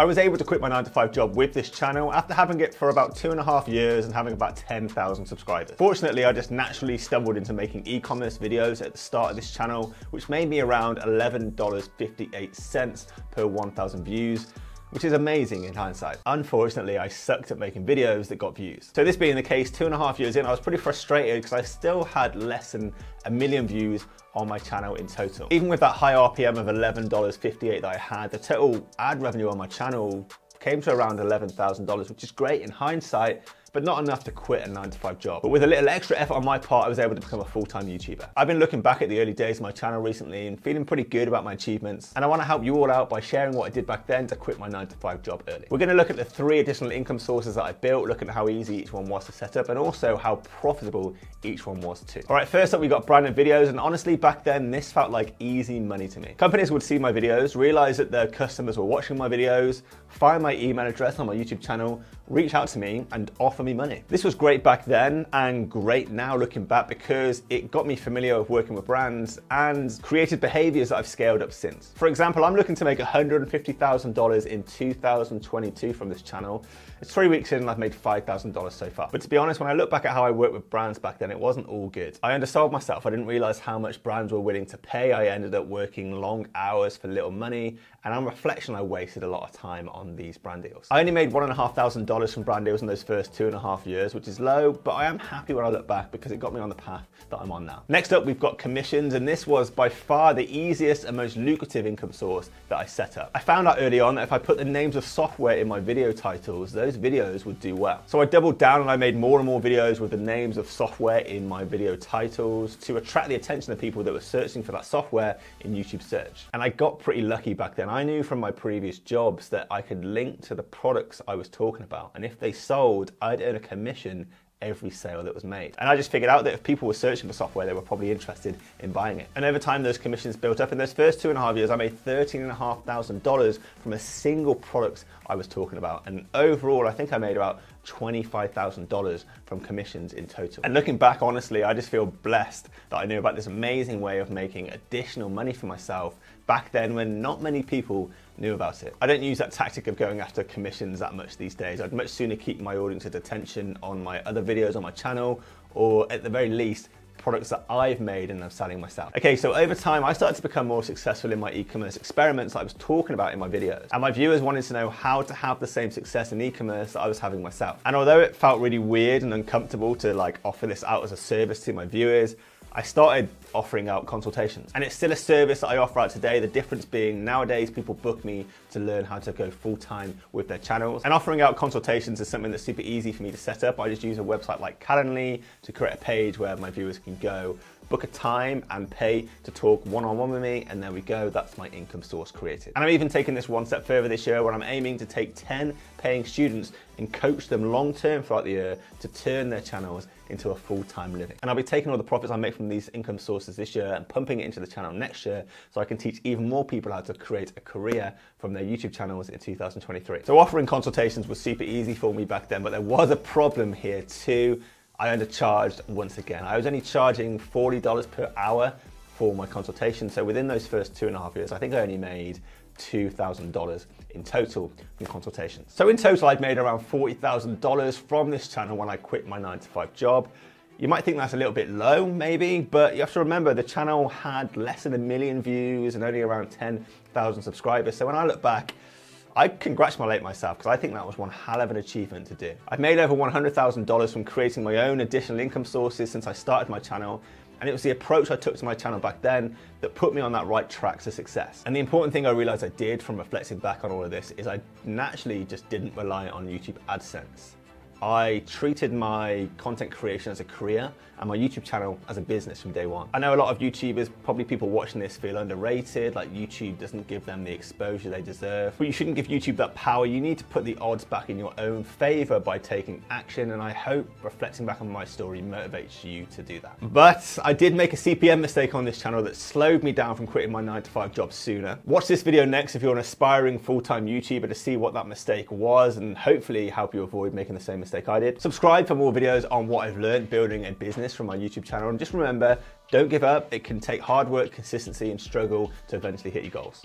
I was able to quit my 9-to-5 job with this channel after having it for about 2.5 years and having about 10,000 subscribers. Fortunately, I just naturally stumbled into making e-commerce videos at the start of this channel, which made me around $11.58 per 1,000 views, which is amazing in hindsight. Unfortunately, I sucked at making videos that got views. So this being the case, 2.5 years in, I was pretty frustrated because I still had less than 1 million views on my channel in total. Even with that high RPM of $11.58 that I had, the total ad revenue on my channel came to around $11,000, which is great in hindsight, but not enough to quit a 9-to-5 job. But with a little extra effort on my part, I was able to become a full-time YouTuber. I've been looking back at the early days of my channel recently and feeling pretty good about my achievements. And I wanna help you all out by sharing what I did back then to quit my 9-to-5 job early. We're gonna look at the 3 additional income sources that I built, looking at how easy each one was to set up and also how profitable each one was too. All right, first up, we got branded videos. And honestly, back then, this felt like easy money to me. Companies would see my videos, realize that their customers were watching my videos, find my email address on my YouTube channel, reach out to me and offer me money. This was great back then and great now looking back because it got me familiar with working with brands and created behaviors that I've scaled up since. For example, I'm looking to make $150,000 in 2022 from this channel. It's 3 weeks in and I've made $5,000 so far. But to be honest, when I look back at how I worked with brands back then, it wasn't all good. I undersold myself. I didn't realize how much brands were willing to pay. I ended up working long hours for little money. And on reflection, I wasted a lot of time on these brand deals. I only made $1,500 from brand deals in those first 2.5 years, which is low, but I am happy when I look back because it got me on the path that I'm on now. Next up, we've got commissions, and this was by far the easiest and most lucrative income source that I set up. I found out early on that if I put the names of software in my video titles, those videos would do well. So I doubled down and I made more and more videos with the names of software in my video titles to attract the attention of people that were searching for that software in YouTube search. And I got pretty lucky back then. I knew from my previous jobs that I could link to the products I was talking about. And if they sold, I'd earn a commission every sale that was made. And I just figured out that if people were searching for software, they were probably interested in buying it. And over time, those commissions built up. In those first 2.5 years, I made $13,500 from a single product I was talking about. And overall, I think I made about $25,000 from commissions in total. And looking back, honestly, I just feel blessed that I knew about this amazing way of making additional money for myself back then when not many people knew about it. I don't use that tactic of going after commissions that much these days. I'd much sooner keep my audience's attention on my other videos on my channel, or at the very least, products that I've made and I'm selling myself. Okay, so over time, I started to become more successful in my e-commerce experiments that I was talking about in my videos. And my viewers wanted to know how to have the same success in e-commerce that I was having myself. And although it felt really weird and uncomfortable to offer this out as a service to my viewers, I started offering out consultations. And it's still a service that I offer out today. The difference being nowadays people book me to learn how to go full-time with their channels. And offering out consultations is something that's super easy for me to set up. I just use a website like Calendly to create a page where my viewers can go, book a time and pay to talk one-on-one with me, and there we go, that's my income source created. And I'm even taking this one step further this year where I'm aiming to take 10 paying students and coach them long-term throughout the year to turn their channels into a full-time living. And I'll be taking all the profits I make from these income sources this year and pumping it into the channel next year so I can teach even more people how to create a career from their YouTube channels in 2023. So offering consultations was super easy for me back then, but there was a problem here too. I undercharged once again. I was only charging $40 per hour for my consultation. So within those first 2.5 years, I think I only made $2,000 in total from consultations. So in total, I'd made around $40,000 from this channel when I quit my 9-to-5 job. You might think that's a little bit low, maybe, but you have to remember the channel had less than 1 million views and only around 10,000 subscribers. So when I look back, I congratulate myself because I think that was one hell of an achievement to do. I've made over $100,000 from creating my own additional income sources since I started my channel, and it was the approach I took to my channel back then that put me on that right track to success. And the important thing I realized I did from reflecting back on all of this is I naturally just didn't rely on YouTube AdSense. I treated my content creation as a career and my YouTube channel as a business from day one. I know a lot of YouTubers, probably people watching this, feel underrated, like YouTube doesn't give them the exposure they deserve. But you shouldn't give YouTube that power. You need to put the odds back in your own favor by taking action, and I hope reflecting back on my story motivates you to do that. But I did make a CPM mistake on this channel that slowed me down from quitting my 9-to-5 job sooner. Watch this video next if you're an aspiring full-time YouTuber to see what that mistake was and hopefully help you avoid making the same mistake I did. Subscribe for more videos on what I've learned building a business from my YouTube channel, and just remember, don't give up. It can take hard work, consistency, and struggle to eventually hit your goals.